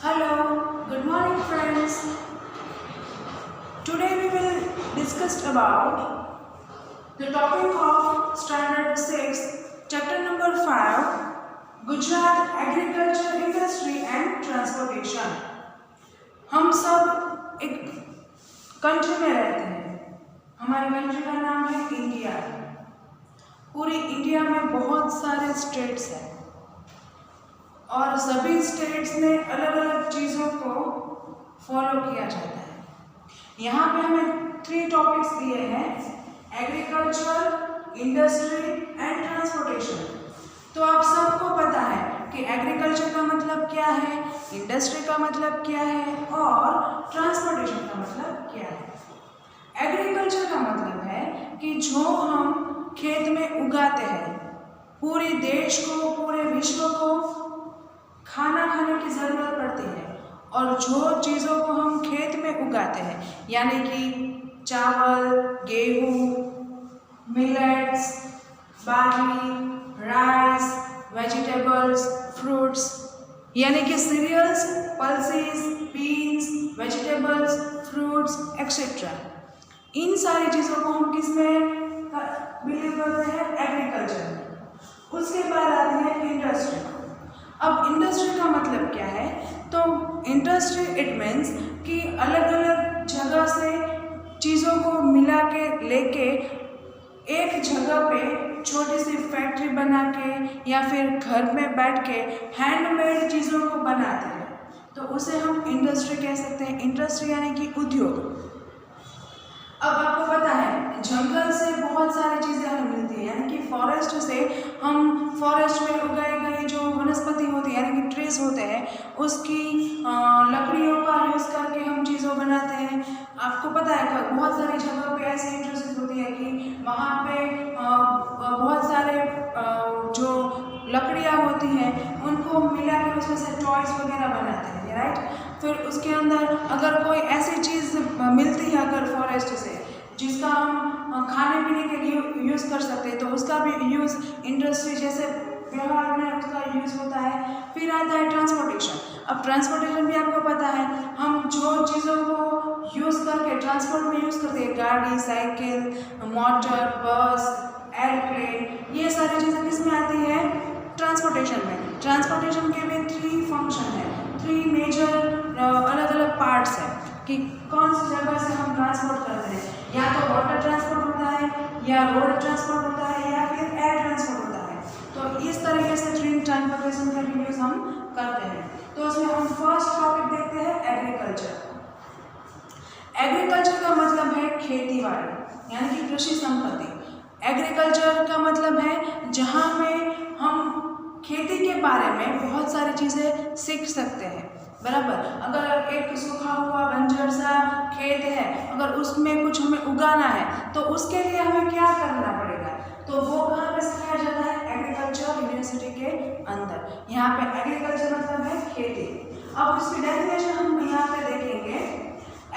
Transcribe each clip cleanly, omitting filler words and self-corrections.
Hello, good morning friends. Today we will discuss about the topic of Standard 6, Chapter number 5, Gujarat Agriculture Industry and Transportation. हम सब एक country में रहते हैं। हमारी कंट्री का नाम है इंडिया। पूरी इंडिया में बहुत सारे स्टेट्स हैं और सभी स्टेट्स में अलग अलग चीज़ों को फॉलो किया जाता है। यहाँ पे हमें 3 टॉपिक्स दिए हैं, एग्रीकल्चर, इंडस्ट्री एंड ट्रांसपोर्टेशन। तो आप सबको पता है कि एग्रीकल्चर का मतलब क्या है, इंडस्ट्री का मतलब क्या है और ट्रांसपोर्टेशन का मतलब क्या है। एग्रीकल्चर का मतलब है कि जो हम खेत में उगाते हैं, पूरे देश को, पूरे विश्व को खाना खाने की ज़रूरत पड़ती है और जो चीज़ों को हम खेत में उगाते हैं यानी कि चावल, गेहूँ, millets, barley, rice, vegetables, fruits यानी कि cereals, pulses, beans, vegetables, fruits etcetera, इन सारी चीज़ों को हम किस में बिलीव करते हैं? एग्रीकल्चर में। उसके बाद आती है इंडस्ट्री। अब इंडस्ट्री का मतलब क्या है? तो इंडस्ट्री इट मीन्स कि अलग अलग जगह से चीज़ों को मिला के लेके एक जगह पे छोटी सी फैक्ट्री बना के या फिर घर में बैठ के हैंडमेड चीज़ों को बनाते हैं, तो उसे हम इंडस्ट्री कह सकते हैं। इंडस्ट्री यानी कि उद्योग। अब आपको पता है जंगल से बहुत सारी चीज़ें हमें मिलती है, यानी कि फॉरेस्ट से हम फॉरेस्ट में उगाई गई जो वनस्पति होती है यानी कि ट्रीज होते हैं, उसकी लकड़ियों का यूज़ करके हम चीज़ों बनाते हैं। आपको पता है बहुत सारी जगह पे ऐसी इंडस्ट्रीज होती है कि वहाँ पे बहुत सारे जो लकड़ियाँ होती हैं उनको मिला के उसमें से टॉयज वगैरह बनाते हैं, राइट। फिर उसके अंदर अगर कोई ऐसी चीज़ मिलती है अगर फॉरेस्ट से जिसका हम खाने पीने के लिए यूज़ कर सकते हैं, तो उसका भी यूज़ इंडस्ट्री जैसे व्यवहार में उसका यूज़ होता है। फिर आता है ट्रांसपोर्टेशन। अब ट्रांसपोर्टेशन भी आपको पता है, हम जो चीज़ों को यूज़ करके ट्रांसपोर्ट में यूज़ करते हैं, गाड़ी, साइकिल, मोटर, बस, एयरप्लेन, ये सारी चीज़ें किस में आती है? ट्रांसपोर्टेशन में। ट्रांसपोर्टेशन के भी 3 फंक्शन है, 3 मेजर अलग अलग पार्ट्स हैं कि कौन सी जगह से हम ट्रांसपोर्ट करते हैं। या तो वाटर ट्रांसपोर्ट होता है, या रोड ट्रांसपोर्ट होता है, या फिर एयर ट्रांसपोर्ट होता है। तो इस तरीके से 3 ट्रांसपोर्टेशन का यूज़ हम करते हैं। तो उसमें हम फर्स्ट टॉपिक देखते हैं एग्रीकल्चर। एग्रीकल्चर का मतलब है खेती बाड़ी यानी कि कृषि संपत्ति। एग्रीकल्चर का मतलब है जहाँ में हम खेती के बारे में बहुत सारी चीज़ें सीख सकते हैं, बराबर। अगर एक सूखा हुआ बंजर सा खेत है, अगर उसमें कुछ हमें उगाना है तो उसके लिए हमें क्या करना पड़ेगा, तो वो कहाँ पे सिखाया जाता है? एग्रीकल्चर यूनिवर्सिटी के अंदर। यहाँ पे एग्रीकल्चर मतलब है खेती। अब उसकी डेफिनेशन हम यहाँ पे देखेंगे।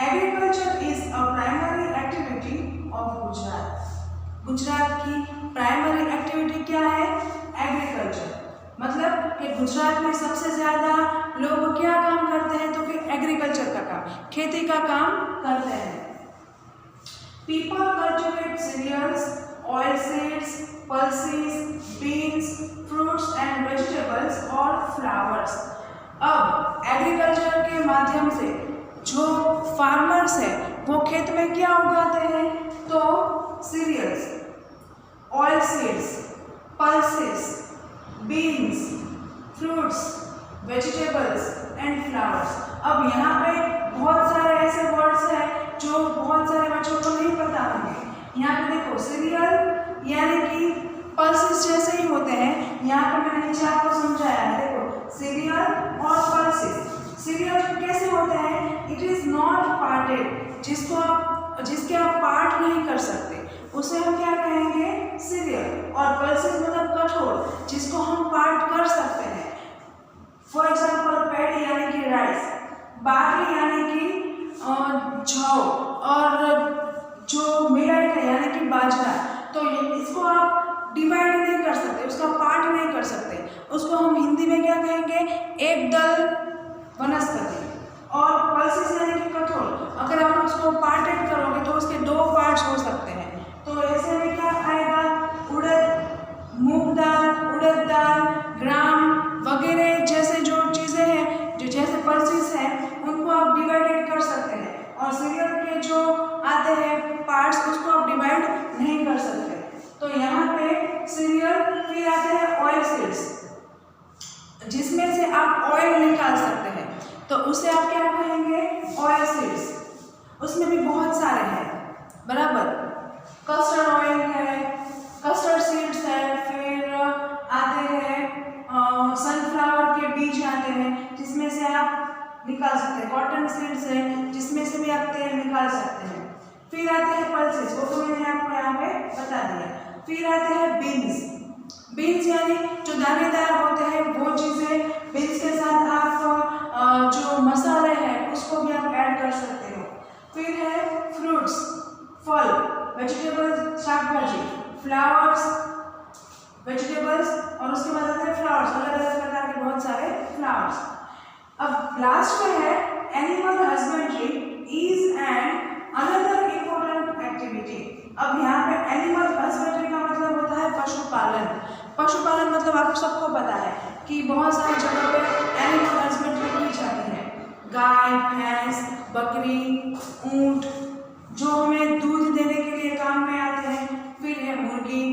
Agriculture is a primary activity of Gujarat. Gujarat की प्राइमरी एक्टिविटी क्या है? एग्रीकल्चर। मतलब कि गुजरात में सबसे ज़्यादा लोग क्या काम करते हैं? तो फिर एग्रीकल्चर का काम, खेती का काम करते हैं। People cultivate cereals, oil seeds, pulses, beans, fruits and vegetables और फ्लावर्स। अब एग्रीकल्चर के माध्यम से जो फार्मर्स है वो खेत में क्या उगाते हैं? तो cereals, oil seeds, pulses, beans, fruits, vegetables and flowers. अब यहाँ पे बहुत सारे ऐसे वर्ड्स हैं जो बहुत सारे बच्चों को नहीं पता होंगे। यहाँ पे देखो सीरियल यानी कि पल्सेस जैसे ही होते हैं, यहाँ पे मैंने नीचे आपको समझाया है। देखो सीरियल और पल्सेस। सीरियल कैसे होते हैं? इट इज नॉट पार्टेड, जिसके आप पार्ट नहीं कर सकते, उसे हम क्या कहेंगे? सीरियल। और पल्सेस मतलब कठोर, जिसको हम पार्ट कर सकते हैं। फॉर एग्जाम्पल पैडी यानी कि राइस, बार्ली यानी कि जौ, और जो मिलेट है यानी कि बाजरा, तो इसको आप डिवाइड नहीं कर सकते, उसका पार्ट नहीं कर सकते। उसको हम हिंदी में क्या कहेंगे? एक दल वनस्पति। और पल्सेस यानी कि कठोर, अगर आप उसको पार्टेड करोगे तो उसके दो पार्ट्स हो सकते हैं। तो ऐसे में क्या आएगा, उड़द, मूंग दाल, उड़द दाल, ग्राम वगैरह जैसे जो चीज़ें हैं, जो जैसे पल्सेस हैं, उनको आप डिवाइडेड कर सकते हैं। और सीरियल के जो आते हैं पार्ट्स, उसको आप डिवाइड नहीं कर सकते। तो यहाँ पे सीरियल, फिर आते हैं ऑयल सीड्स, जिसमें से आप ऑयल निकाल सकते हैं, तो उसे आप क्या कहेंगे, ऑयल सीड्स। उसमें भी बहुत सारे हैं, बराबर। कस्टर्ड ऑयल है, कस्टर्ड सीड्स है, फिर आते हैं सनफ्लावर के बीज आते हैं, जिसमें से आप निकाल सकते हैं। कॉटन सीड्स है, जिसमें से भी आप तेल निकाल सकते हैं। फिर आते हैं पल्सेस, वो तो मैंने आपको यहाँ पे बता दिया। फिर आते हैं बीन्स। बीन्स यानी जो दानेदार होते हैं वो चीज़ें, बीन्स के साथ आप जो मसाले हैं उसको भी आप ऐड कर सकते हो। फिर है फ्रूट्स, फल, वेजिटेबल्स, शाक भाजी, फ्लावर्स, वेजिटेबल्स, और उसके बाद आते हैं फ्लावर्स, अलग अलग प्रकार के बहुत सारे फ्लावर्स। अब लास्ट में है animal husbandry is an another important activity. अब यहाँ पे एनिमल हस्बेंड्री का मतलब होता है पशुपालन। पशुपालन मतलब आप सबको पता है कि बहुत सारी जगह पे एनिमल हस्बेंड्री की जाती है। गाय, भैंस, बकरी, ऊंट, जो हमें दूध देने के लिए काम में आते हैं। फिर है मुर्गी,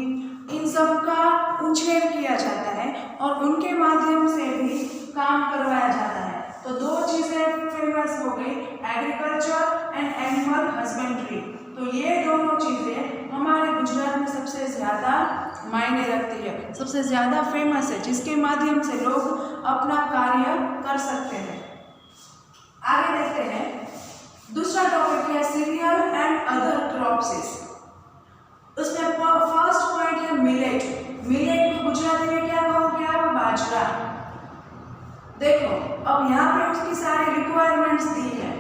इन सब का उछेर किया जाता है और उनके माध्यम से भी काम करवाया जाता है। तो दो चीज़ें फेमस हो गई, एग्रीकल्चर एंड एनिमल हस्बेंड्री। तो ये दोनों चीज़ें हमारे गुजरात में सबसे ज़्यादा मायने रखती है, सबसे ज़्यादा फेमस है, जिसके माध्यम से लोग अपना कार्य कर सकते हैं। आगे देखते हैं, दूसरा टॉपिक है सीरियल एंड अदर क्रॉप्स। उसमें फर्स्ट पॉइंट है मिलेट। मिलेट को गुजराती में क्या कहोगे आप, बाजरा। देखो अब यहाँ पे उसकी सारी रिक्वायरमेंट्स दी है।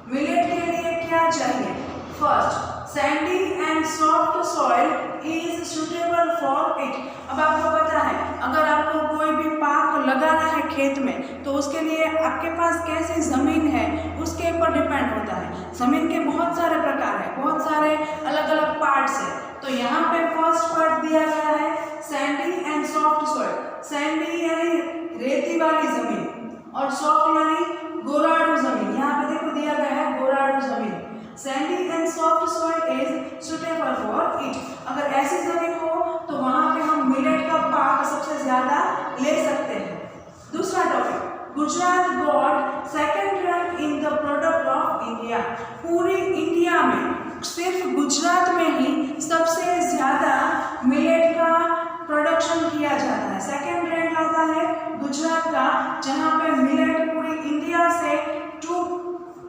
मिलेट के लिए क्या चाहिए, first Sandy and soft soil is suitable for it. अब आपको पता है, अगर आपको कोई भी पाक लगाना है खेत में, तो उसके लिए आपके पास कैसी ज़मीन है उसके ऊपर डिपेंड होता है। ज़मीन के बहुत सारे प्रकार हैं, बहुत सारे अलग अलग पार्ट्स हैं। तो यहाँ पे फर्स्ट पार्ट दिया गया है Sandy and soft soil. Sandy यानी रेती वाली ज़मीन और सॉफ्ट यानी गोराडू ज़मीन। यहाँ पे देखो दिया गया है गोराडू ज़मीन। Sandy and soft soil is suitable for it. अगर ऐसी ज़मीन हो तो वहाँ पे हम मिलेट का पाक सबसे ज़्यादा ले सकते हैं। दूसरा topic, Gujarat got second rank in the product of India. पूरी इंडिया में सिर्फ गुजरात में ही सबसे ज़्यादा मिलेट का प्रोडक्शन किया जाता है। सेकंड रैंक आता है गुजरात का, जहाँ पे मिलेट पूरी इंडिया से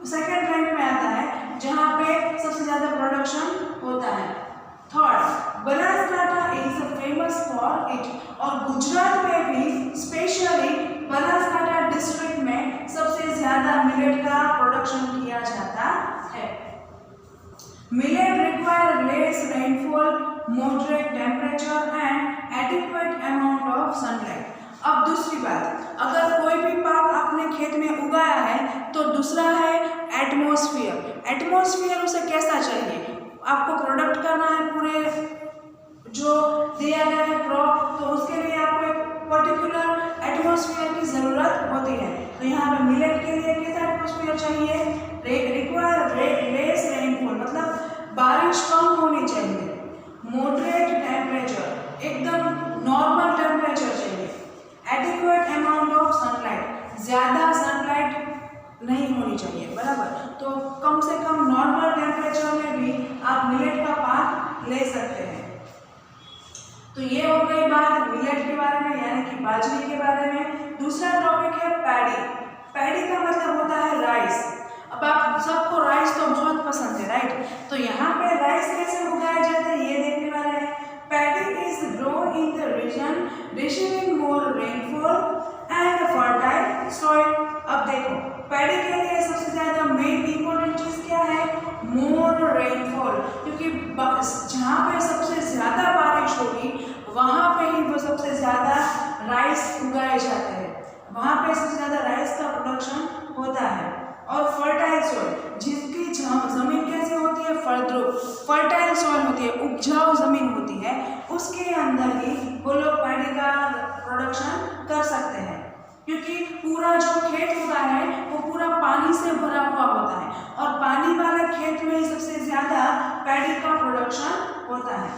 सेकंड रैंक में आता है, जहाँ पे सबसे ज़्यादा प्रोडक्शन होता है। Third, Banaskantha is famous for it. और गुजरात में भी स्पेशली बनासकांठा डिस्ट्रिक्ट में सबसे ज़्यादा मिलेट का प्रोडक्शन किया जाता है। Millet require less rainfall, moderate temperature and adequate amount of sunlight. अब दूसरी बात, अगर कोई भी पाक आपने खेत में उगाया है तो दूसरा है एटमॉस्फेयर। एटमॉस्फेयर उसे कैसा चाहिए, आपको प्रोडक्ट करना है पूरे जो दिया गया है क्रॉप, तो उसके लिए आपको एक पर्टिकुलर एटमॉस्फेयर की ज़रूरत होती है। तो यहाँ पे मिलेट के लिए कैसा एटमॉस्फेयर चाहिए, रिक्वायर लेस रेनफॉल, मतलब बारिश कम होनी चाहिए। मॉडरेट टेम्परेचर, एकदम नॉर्मल टेम्परेचर चाहिए। एडिक्वेट अमाउंट ऑफ सनलाइट, ज़्यादा सनलाइट नहीं होनी चाहिए, बराबर। तो कम से कम नॉर्मल टेम्परेचर में भी आप मिलेट का पाक ले सकते हैं। तो ये हो गई बात मिलेट के बारे में, यानी कि बाजरे के बारे में। दूसरा टॉपिक है पैडी। पैडी का मतलब होता है राइस। अब आप सबको राइस तो बहुत पसंद है, राइट। तो यहाँ पे राइस कैसे उगाया जाता है ये देखने वाले हैं। Paddy is grown in the region receiving more rainfall and fertile soil. अब देखो पैडी के लिए सबसे ज़्यादा मेन इंपॉर्टेंट चीज़ क्या है, मोर रेनफॉल, क्योंकि जहाँ पे सबसे ज़्यादा बारिश होगी वहाँ पे ही वो सबसे ज़्यादा राइस उगाए जाते हैं, वहाँ पे सबसे ज़्यादा राइस का प्रोडक्शन होता है। और फर्टाइल सॉइल, जिसकी जमीन कैसी होती है, फलद्रुप, फर्टाइल सॉइल होती है, उपजाऊ जमीन होती है, उसके अंदर ही वो लोग पैडी का प्रोडक्शन कर सकते हैं, क्योंकि पूरा जो खेत होता है वो पूरा पानी से भरा हुआ होता है और पानी वाले खेत में ही सबसे ज्यादा पैडी का प्रोडक्शन होता है।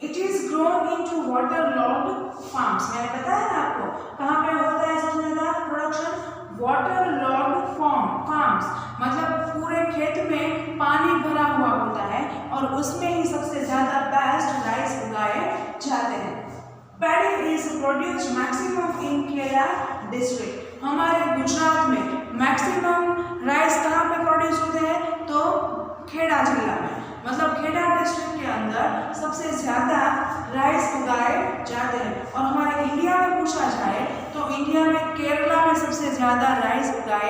It is grown into water logged farms. मैंने बताया ना आपको कहाँ पे होता है सबसे ज्यादा प्रोडक्शन, वाटर लॉग्ड फार्म्स, मतलब पूरे खेत में पानी भरा हुआ होता है और उसमें ही सबसे ज्यादा बेस्ट राइस उगाए जाते हैं। Paddy is produced maximum in Kheda district. हमारे गुजरात में मैक्सिमम राइस कहाँ पे प्रोड्यूस होते हैं, तो खेड़ा जिला में, मतलब खेड़ा डिस्ट्रिक्ट के अंदर सबसे ज्यादा राइस उगाए जाते हैं। और हमारे इंडिया में पूछा जाए तो इंडिया में केरला में सबसे ज्यादा राइस उगाए